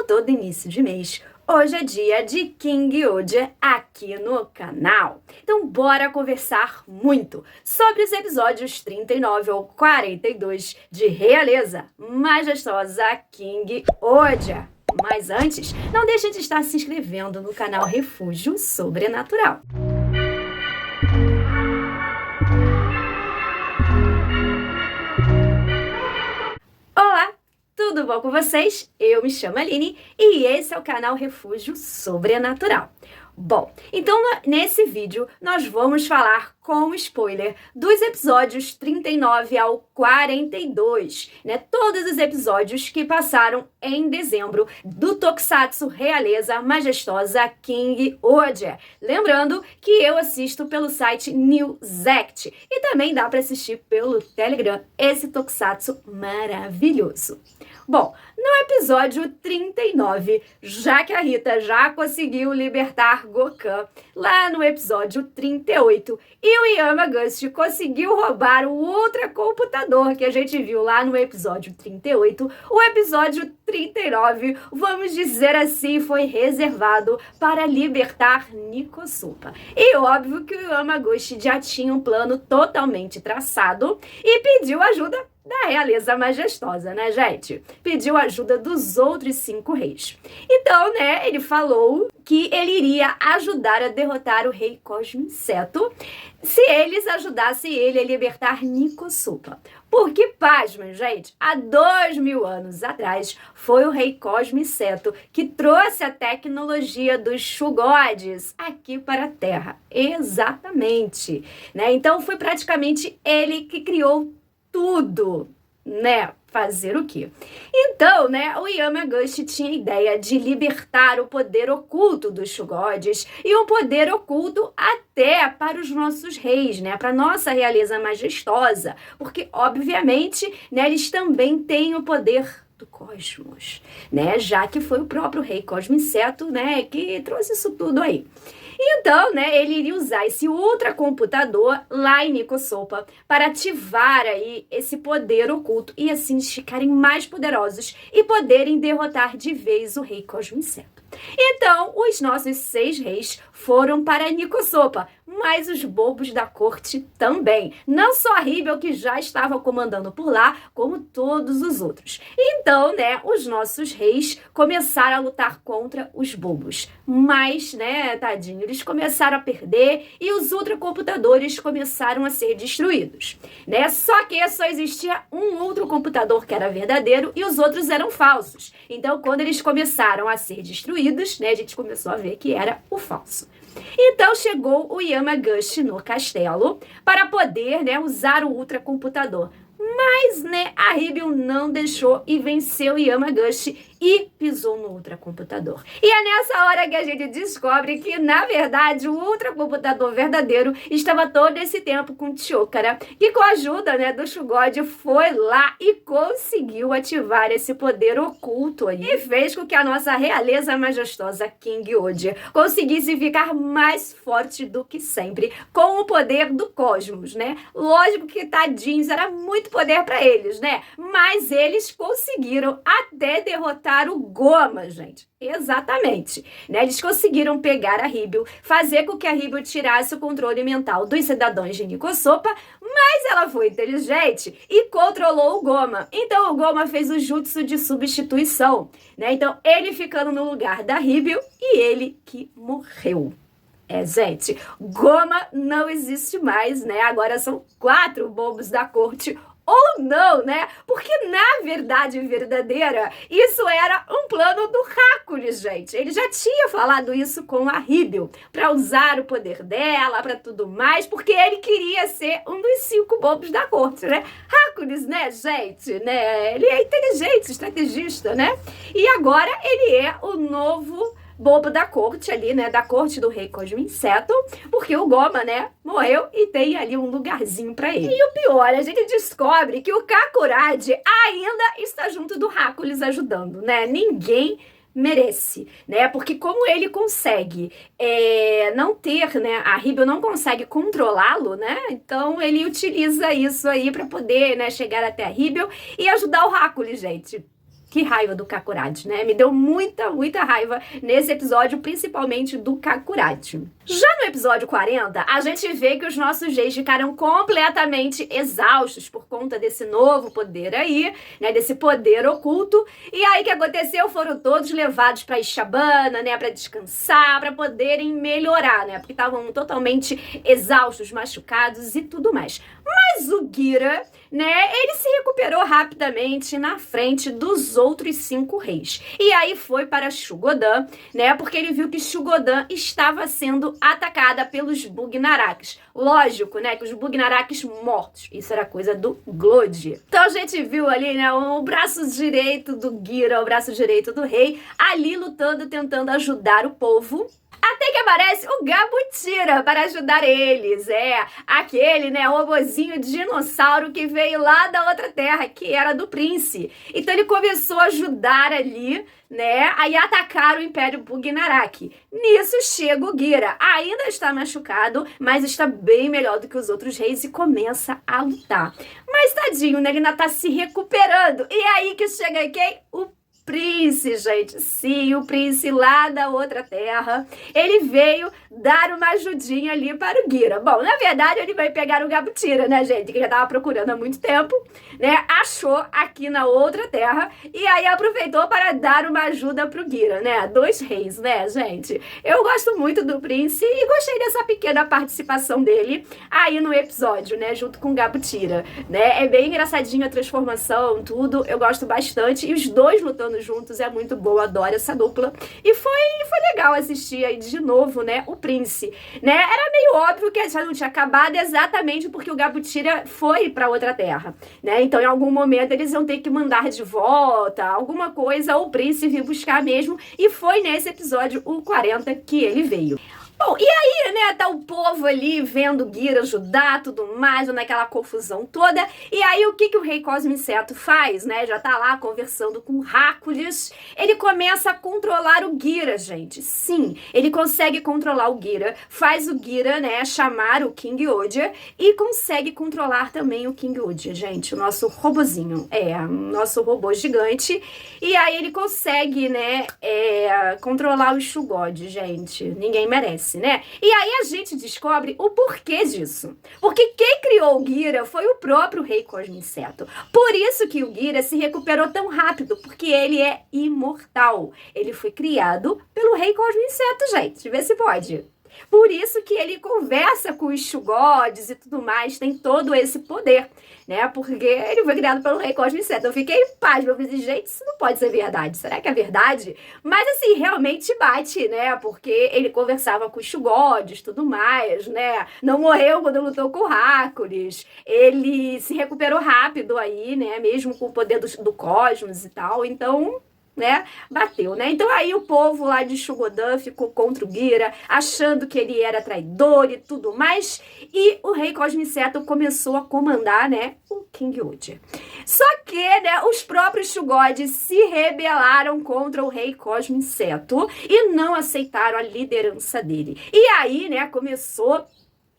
todo início de mês, hoje é dia de King Oja aqui no canal. Então bora conversar muito sobre os episódios 39 ao 42 de Realeza Majestosa King Oja. Mas antes, não deixe de estar se inscrevendo no canal Refúgio Sobrenatural. Olá, tudo bom com vocês? Eu me chamo Aline e esse é o canal Refúgio Sobrenatural. Bom, então nesse vídeo nós vamos falar com spoiler dos episódios 39 ao 42, né? Todos os episódios que passaram em dezembro do Tokusatsu Realeza Majestosa King Oja. Lembrando que eu assisto pelo site Newsect e também dá para assistir pelo Telegram esse Tokusatsu maravilhoso. Bom, no episódio 39, já que a Rita já conseguiu libertar Gokan, lá no episódio 38, e o Yamaguchi conseguiu roubar o ultracomputador que a gente viu lá no episódio 38, o episódio 39, vamos dizer assim, foi reservado para libertar Nikosupa. E óbvio que o Yamaguchi já tinha um plano totalmente traçado e pediu ajuda da Realeza Majestosa, né, gente? Pediu ajuda dos outros 5 reis. Então, né, ele falou que ele iria ajudar a derrotar o rei Cosmo Inseto se eles ajudassem ele a libertar Nikosupa. Porque, pasmem, gente, há 2000 anos atrás, foi o rei Cosmo Inseto que trouxe a tecnologia dos Shugodes aqui para a Terra. Exatamente, né? Então, foi praticamente ele que criou tudo, né? Fazer o quê? Então, né, o Yamaguchi tinha a ideia de libertar o poder oculto dos Shugodes e um poder oculto até para os nossos reis, né, para nossa realeza majestosa, porque, obviamente, né, eles também têm o poder do cosmos, né, já que foi o próprio rei Cosmo Inseto, né, que trouxe isso tudo aí. Então, né, ele iria usar esse ultracomputador lá em Nikosupa para ativar aí esse poder oculto e assim eles ficarem mais poderosos e poderem derrotar de vez o rei Cosmo Inseto. Então, os nossos 6 reis foram para Nikosupa, mas os bobos da corte também. Não só a Hibel, que já estava comandando por lá, como todos os outros. Então, né, os nossos reis começaram a lutar contra os bobos. Mas, né, tadinho, eles começaram a perder e os ultracomputadores começaram a ser destruídos, né? Só que só existia um ultracomputador que era verdadeiro e os outros eram falsos. Então, quando eles começaram a ser destruídos, né, a gente começou a ver que era o falso. Então chegou o Yamaguchi no castelo para poder, né, usar o ultracomputador. Mas, né, a Hibel não deixou e venceu o Yamaguchi e pisou no ultracomputador. E é nessa hora que a gente descobre que, na verdade, o ultracomputador verdadeiro estava todo esse tempo com Chokara, que com a ajuda, né, do Shugode foi lá e conseguiu ativar esse poder oculto aí e fez com que a nossa realeza majestosa King Oja conseguisse ficar mais forte do que sempre, com o poder do cosmos, né? Lógico que, tadinhos, era muito poder para eles, né? Mas eles conseguiram até derrotar o Goma, gente. Exatamente. Né? Eles conseguiram pegar a Hibel, fazer com que a Hibel tirasse o controle mental dos cidadãos de Nikosupa, mas ela foi inteligente e controlou o Goma. Então o Goma fez o jutsu de substituição, né? Então ele ficando no lugar da Hibel e ele que morreu. Gente, Goma não existe mais, né? Agora são 4 bobos da corte. Ou não, né? Porque, na verdade verdadeira, isso era um plano do Hercules, gente. Ele já tinha falado isso com a Hibel, para usar o poder dela, para tudo mais, porque ele queria ser um dos 5 bobos da corte, né? Hercules, né, gente? Né? Ele é inteligente, estrategista, né? E agora ele é o novo bobo da corte ali, né, da corte do rei Cosmo Inseto, porque o Goma, né, morreu e tem ali um lugarzinho pra ele. E o pior, a gente descobre que o Kakurade ainda está junto do Hercules ajudando, né, ninguém merece, né, porque como ele consegue não ter, né, a Hibel não consegue controlá-lo, né, então ele utiliza isso aí pra poder, né, chegar até a Hibel e ajudar o Hercules, gente. Que raiva do Kakurad, né? Me deu muita, muita raiva nesse episódio, principalmente do Kakurad. Já no episódio 40, a gente vê que os nossos reis ficaram completamente exaustos por conta desse novo poder aí, né? Desse poder oculto. E aí, o que aconteceu? Foram todos levados pra Ishabana, né? Pra descansar, pra poderem melhorar, né? Porque estavam totalmente exaustos, machucados e tudo mais. Mas o Gira, né, ele se recuperou rapidamente na frente dos outros 5 reis. E aí foi para Shugodan, né, porque ele viu que Shugodan estava sendo atacada pelos Bugnaraks. Lógico, né, que os Bugnaraks mortos. Isso era coisa do Glode. Então a gente viu ali, né, o braço direito do Gira, o braço direito do rei, ali lutando, tentando ajudar o povo. Até que aparece o Gabutira para ajudar eles. É, aquele, né, robozinho dinossauro que veio lá da outra terra, que era do Prince. Então ele começou a ajudar ali, né, aí atacar o Império Bugnarak. Nisso chega o Gira. Ainda está machucado, mas está bem melhor do que os outros reis e começa a lutar. Mas tadinho, né, ele ainda está se recuperando. E aí que chega quem? O Prince, gente, sim, o Prince lá da outra terra, ele veio dar uma ajudinha ali para o Gira. Bom, na verdade, ele veio pegar o Gabutira, né, gente, que já tava procurando há muito tempo, né, achou aqui na outra terra e aí aproveitou para dar uma ajuda pro Gira, né, 2 reis, né, gente. Eu gosto muito do Prince e gostei dessa pequena participação dele aí no episódio, né, junto com o Gabutira, né, é bem engraçadinho a transformação, tudo, eu gosto bastante, e os dois lutando juntos é muito bom, adoro essa dupla. E foi legal assistir aí de novo, né, o Prince, né? Era meio óbvio que já não tinha acabado exatamente porque o Gabutira foi pra outra terra, né? Então em algum momento eles iam ter que mandar de volta, alguma coisa, ou o Prince vir buscar mesmo, e foi nesse episódio, o 40, que ele veio. Bom, e aí, né, tá o povo ali vendo o Gira ajudar, tudo mais, naquela confusão toda. E aí, o que o rei Cosmo Inseto faz, né? Já tá lá conversando com Hercules. Ele começa a controlar o Gira, gente. Sim, ele consegue controlar o Gira, faz o Gira, né, chamar o King Odia e consegue controlar também o King Odia, gente, o nosso robozinho. É, o nosso robô gigante. E aí, ele consegue, né, controlar o Shugod, gente. Ninguém merece, né? E aí a gente descobre o porquê disso. Porque quem criou o Gira foi o próprio rei Cosmo Inseto. Por isso que o Gira se recuperou tão rápido, porque ele é imortal. Ele foi criado pelo rei Cosmo Inseto, gente. Vê se pode. Por isso que ele conversa com os Shugods e tudo mais, tem todo esse poder, né? Porque ele foi criado pelo rei Cosmo Inseto. Eu fiquei em paz, eu pensei, gente, isso não pode ser verdade. Será que é verdade? Mas assim, realmente bate, né? Porque ele conversava com os Shugods e tudo mais, né? Não morreu quando lutou com o Hercules. Ele se recuperou rápido aí, né? Mesmo com o poder do Cosmos e tal. Então, né, bateu, né? Então aí o povo lá de Shugodan ficou contra o Gira, achando que ele era traidor e tudo mais, e o rei Cosmo Inseto começou a comandar, né, o King Odia. Só que, né, os próprios Shugods se rebelaram contra o rei Cosmo Inseto e não aceitaram a liderança dele. E aí, né, começou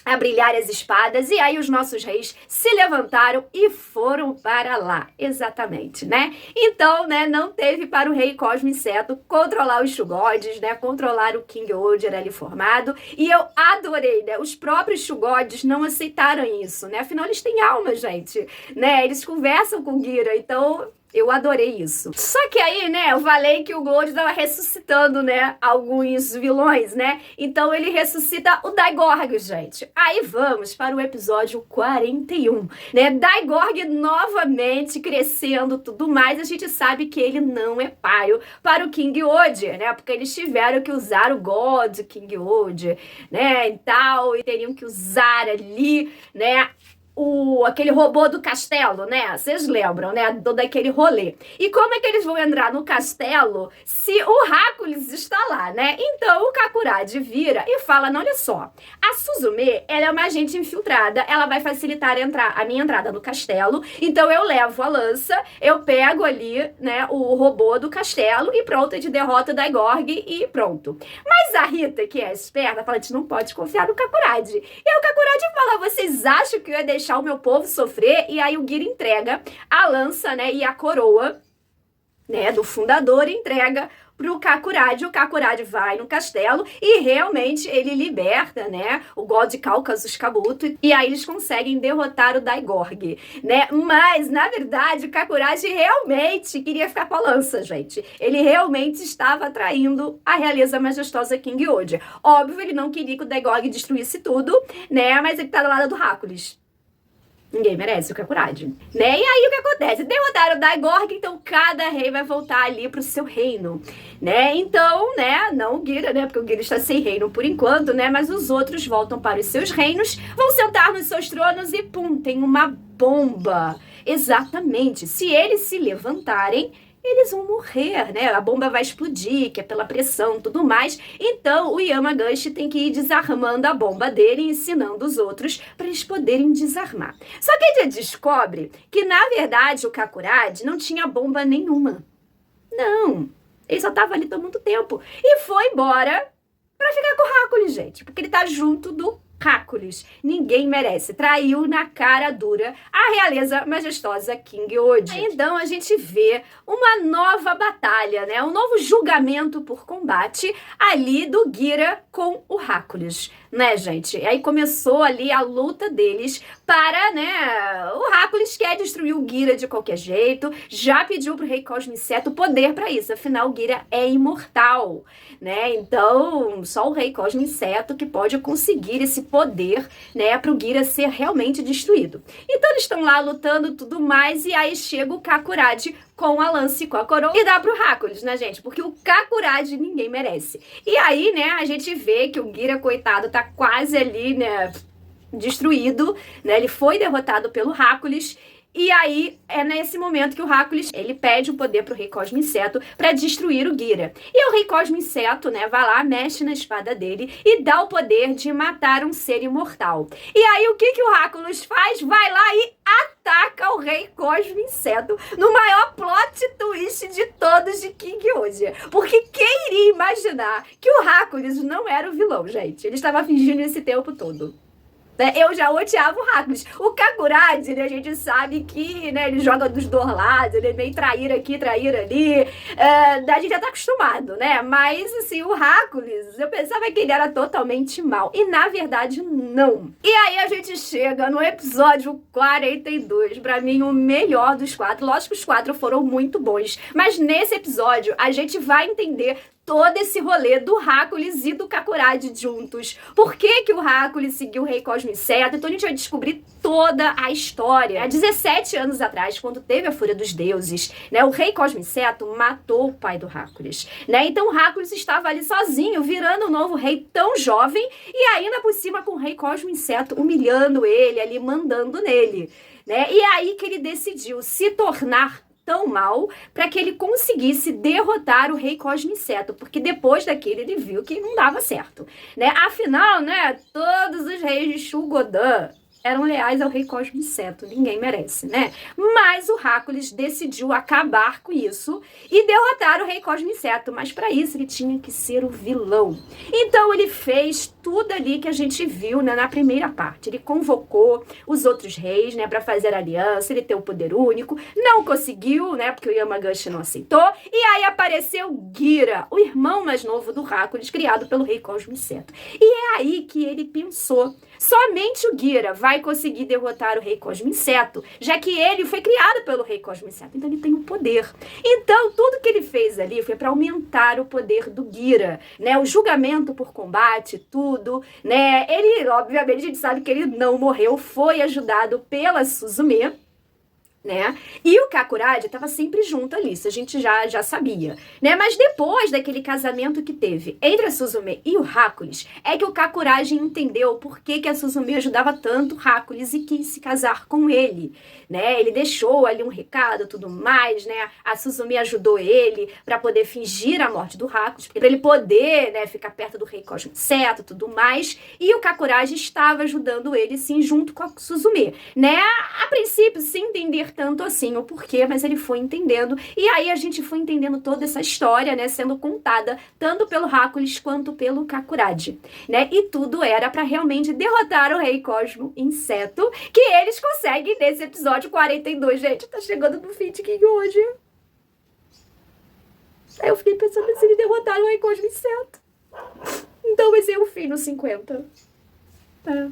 a brilhar as espadas, e aí os nossos reis se levantaram e foram para lá, exatamente, né? Então, né, não teve para o rei Cosmo Inseto controlar os Shugods, né, controlar o King Odia ali formado, e eu adorei, né, os próprios Shugods não aceitaram isso, né, afinal eles têm alma, gente, né, eles conversam com Gira, então eu adorei isso. Só que aí, né, eu falei que o Glode estava ressuscitando, né, alguns vilões, né? Então ele ressuscita o Daigorg, gente. Aí vamos para o episódio 41, né? Daigorg novamente crescendo, tudo mais. A gente sabe que ele não é páreo para o King Odia, né? Porque eles tiveram que usar o God King Odia, né, e tal, e teriam que usar ali, né, aquele robô do castelo, né? Vocês lembram, né? Todo aquele rolê. E como é que eles vão entrar no castelo se o Hercules está lá, né? Então o Kakurad vira e fala, não, olha só, a Suzume, ela é uma agente infiltrada, ela vai facilitar a minha entrada no castelo, então eu levo a lança, eu pego ali, né, o robô do castelo e pronto, de derrota da Daigorg e pronto. Mas a Rita, que é esperta, fala, a gente não pode confiar no Kakurad. E aí o Kakurad fala, vocês acham que eu ia deixar o meu povo sofrer? E aí o Gira entrega a lança, né, e a coroa né, do fundador, entrega pro Kakuradi. O Kakuradi vai no castelo e realmente ele liberta, né, o God Caucasus Kabuto, e aí eles conseguem derrotar o Daigorg, né? Mas, na verdade, o Kakuradi realmente queria ficar com a lança, gente. Ele realmente estava atraindo a realeza majestosa King Ode. Óbvio, ele não queria que o Daigorg destruísse tudo, né, mas ele tá do lado do Ráculis. Ninguém merece o Kakuradi, né? E aí o que acontece? Derrotaram o Daigorg, então cada rei vai voltar ali pro seu reino, né? Então, né, não o Gira, né? Porque o Gira está sem reino por enquanto, né? Mas os outros voltam para os seus reinos, vão sentar nos seus tronos e pum, tem uma bomba. Exatamente. Se eles se levantarem, eles vão morrer, né? A bomba vai explodir, que é pela pressão e tudo mais. Então, o Yamaguchi tem que ir desarmando a bomba dele e ensinando os outros para eles poderem desarmar. Só que ele descobre que, na verdade, o Kakuradi não tinha bomba nenhuma. Não, ele só estava ali tomando tempo. E foi embora para ficar com o Ráculis, gente, porque ele tá junto do Ráculis. Ninguém merece. Traiu na cara dura a realeza majestosa King Ode. Então a gente vê uma nova batalha, né? Um novo julgamento por combate ali do Gira com o Ráculis, né, gente? E aí começou ali a luta deles para, né? O Ráculis quer destruir o Gira de qualquer jeito, já pediu pro rei Cosmo Inseto poder para isso, afinal o Gira é imortal, né? Então, só o rei Cosmo Inseto que pode conseguir esse poder, né, pro Gira ser realmente destruído. Então eles estão lá lutando tudo mais, e aí chega o Kakuradi com a lança e com a coroa e dá pro Ráculis, né, gente? Porque o Kakuradi ninguém merece. E aí, né, a gente vê que o Gira, coitado, tá quase ali, né, destruído, né? Ele foi derrotado pelo Ráculis. E aí, é nesse momento que o Ráculis, ele pede o poder pro rei Cosmo Inseto pra destruir o Gira. E o rei Cosmo Inseto, né, vai lá, mexe na espada dele e dá o poder de matar um ser imortal. E aí, o que que o Ráculis faz? Vai lá e ataca o rei Cosmo Inseto no maior plot twist de todos de King Ode. Porque quem iria imaginar que o Ráculis não era o vilão, gente? Ele estava fingindo esse tempo todo. Eu já odiava o Ráculis. O Kakuradi, né, a gente sabe que, né, ele joga dos dois lados, ele é meio traíra aqui, traíra ali. A gente já tá acostumado, né? Mas, assim, o Ráculis, eu pensava que ele era totalmente mal. E, na verdade, não. E aí a gente chega no episódio 42, pra mim, o melhor dos 4. Lógico que os 4 foram muito bons. Mas nesse episódio, a gente vai entender todo esse rolê do Ráculis e do Kakuradi juntos. Por que que o Ráculis seguiu o rei Cosmo Inseto? Então a gente vai descobrir toda a história. Há 17 anos atrás, quando teve a Fúria dos Deuses, né, o rei Cosmo Inseto matou o pai do Ráculis, né? Então o Ráculis estava ali sozinho, virando um novo rei tão jovem, e ainda por cima com o rei Cosmo Inseto humilhando ele ali, mandando nele, né? E aí que ele decidiu se tornar tão mal para que ele conseguisse derrotar o rei Cosmo Inseto, porque depois daquele ele viu que não dava certo, né? Afinal, né, todos os reis de Shugodan eram leais ao rei Cosmo Inseto, ninguém merece, né? Mas o Ráculis decidiu acabar com isso e derrotar o rei Cosmo Inseto, mas para isso ele tinha que ser o vilão. Então ele fez tudo ali que a gente viu, né, na primeira parte. Ele convocou os outros reis, né, para fazer aliança, ele tem o poder único, não conseguiu, né, porque o Yamaguchi não aceitou, e aí apareceu Gira, o irmão mais novo do Ráculis, criado pelo rei Cosmo Inseto. E é aí que ele pensou, somente o Gira vai conseguir derrotar o rei Cosmo Inseto, já que ele foi criado pelo rei Cosmo Inseto, então ele tem o poder. Então, tudo que ele fez ali foi para aumentar o poder do Gira, né? O julgamento por combate, tudo, né? Ele, obviamente, a gente sabe que ele não morreu, foi ajudado pela Suzume, né? E o Kakuradi estava sempre junto ali, isso a gente já sabia, né? Mas depois daquele casamento que teve entre a Suzume e o Ráculis, é que o Kakuradi entendeu por que que a Suzume ajudava tanto o Ráculis e quis se casar com ele, né? Ele deixou ali um recado, tudo mais, né? A Suzume ajudou ele para poder fingir a morte do Ráculis, para ele poder, né, ficar perto do rei Cosmo Inseto, tudo mais. E o Kakuradi estava ajudando ele, sim, junto com a Suzume, né? A princípio, sem entender tanto assim o porquê, mas ele foi entendendo. E aí a gente foi entendendo toda essa história, né, sendo contada tanto pelo Ráculis quanto pelo Kakuradi, né? E tudo era para realmente derrotar o rei Cosmo Inseto, que eles conseguem nesse episódio 42, gente. Tá chegando no fim de King hoje. Aí eu fiquei pensando se eles derrotaram o Rei Cosmo Inseto. Então vai ser o fim no 50. É.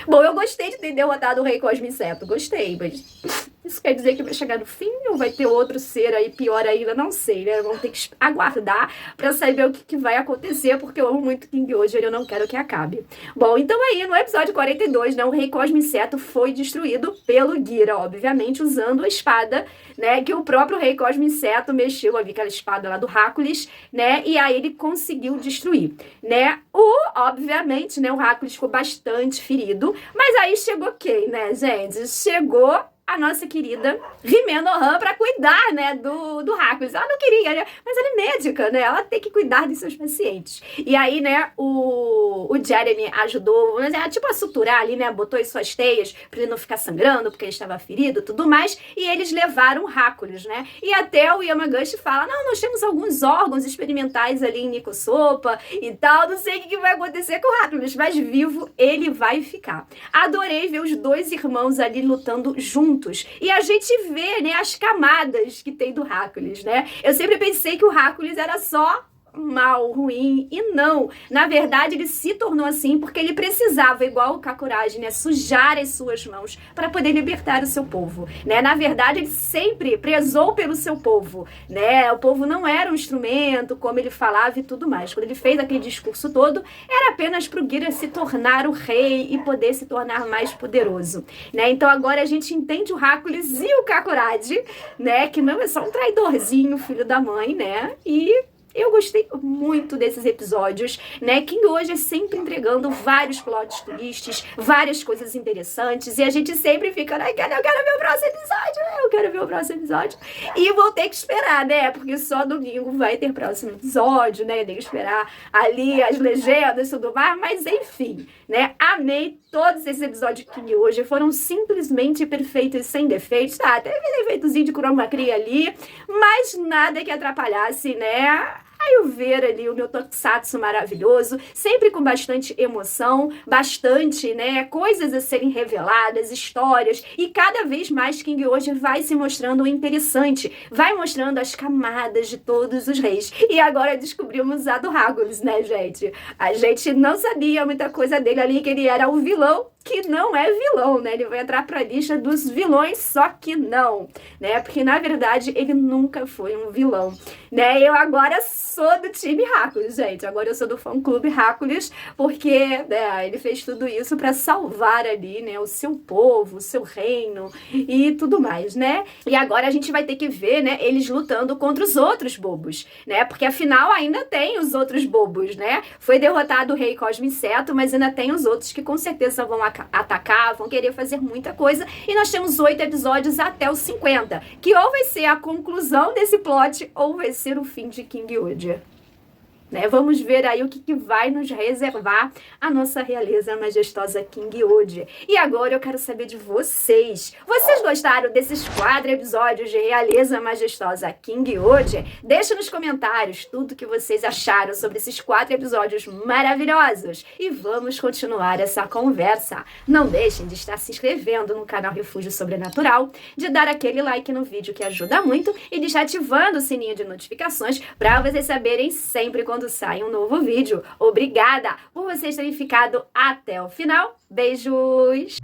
Bom, eu gostei de ter derrotado o Rei Cosmo Inseto. Gostei, mas isso quer dizer que vai chegar no fim ou vai ter outro ser aí pior ainda? Não sei, né? Vamos ter que aguardar pra saber o que vai acontecer, porque eu amo muito King hoje e eu não quero que acabe. Bom, então aí, no episódio 42, né, o Rei Cosmo Inseto foi destruído pelo Gira, obviamente, usando a espada, né, que o próprio Rei Cosmo Inseto mexeu ali, aquela espada lá do Hercules, né, e aí ele conseguiu destruir, né? Obviamente, né, o Hercules ficou bastante ferido, mas aí chegou quem, né, gente? Chegou a nossa querida Rimenohan pra cuidar, né, do Hercules. Ela não queria, né, mas ela é médica, né, ela tem que cuidar dos seus pacientes. E aí, né, o Jeremy ajudou, tipo, a suturar ali, né, botou as suas teias pra ele não ficar sangrando, porque ele estava ferido e tudo mais, e eles levaram o Hercules, né, e até o Yamaguchi fala, não, nós temos alguns órgãos experimentais ali em Nikosopa e tal, não sei o que vai acontecer com o Hercules, mas vivo ele vai ficar. Adorei ver os dois irmãos ali lutando juntos. E a gente vê, né, as camadas que tem do Hercules, né? Eu sempre pensei que o Hercules era só mal, ruim, e não. Na verdade, ele se tornou assim porque ele precisava, igual o Kakuragi, né, sujar as suas mãos para poder libertar o seu povo, né? Na verdade, ele sempre prezou pelo seu povo, né? O povo não era um instrumento, como ele falava e tudo mais. Quando ele fez aquele discurso todo, era apenas para o Gira se tornar o rei e poder se tornar mais poderoso, né? Então agora a gente entende o Hercules e o Kakuragi, né, que não é só um traidorzinho, filho da mãe, né? E eu gostei muito desses episódios, né? King hoje é sempre entregando vários plot twists, várias coisas interessantes, e a gente sempre fica, né? Eu quero ver o próximo episódio, né? Eu quero ver o próximo episódio. E vou ter que esperar, né? Porque só domingo vai ter próximo episódio, né? Tem que esperar ali as legendas e tudo mais, mas enfim, né? Amei todos esses episódios de King hoje, foram simplesmente perfeitos, sem defeitos. Tá, teve defeitozinho de chroma key ali, mas nada que atrapalhasse, né? Aí eu ver ali o meu tokusatsu maravilhoso, sempre com bastante emoção, bastante, né, coisas a serem reveladas, histórias, e cada vez mais King hoje vai se mostrando interessante, vai mostrando as camadas de todos os reis. E agora descobrimos a do Hercules, né, gente? A gente não sabia muita coisa dele ali, que ele era um vilão, que não é vilão, né? Ele vai entrar pra lista dos vilões, só que não, né? Porque, na verdade, ele nunca foi um vilão, né? Eu agora sou do time Hercules, gente. Agora eu sou do fã-clube Hercules, porque, né, ele fez tudo isso pra salvar ali, né, o seu povo, o seu reino e tudo mais, né? E agora a gente vai ter que ver, né, eles lutando contra os outros bobos, né? Porque, afinal, ainda tem os outros bobos, né? Foi derrotado o Rei Cosmo Inseto, mas ainda tem os outros que com certeza vão atacar, vão querer fazer muita coisa, e nós temos 8 episódios até os 50, que ou vai ser a conclusão desse plot, ou vai ser o fim de King Hood. Né? Vamos ver aí o que vai nos reservar a nossa realeza majestosa King Hood. E agora eu quero saber de vocês. Vocês gostaram desses 4 episódios de realeza majestosa King Hood? Deixa nos comentários tudo que vocês acharam sobre esses 4 episódios maravilhosos. E vamos continuar essa conversa. Não deixem de estar se inscrevendo no canal Refúgio Sobrenatural, de dar aquele like no vídeo que ajuda muito e de estar ativando o sininho de notificações para vocês saberem sempre quando sai um novo vídeo. Obrigada por vocês terem ficado até o final. Beijos!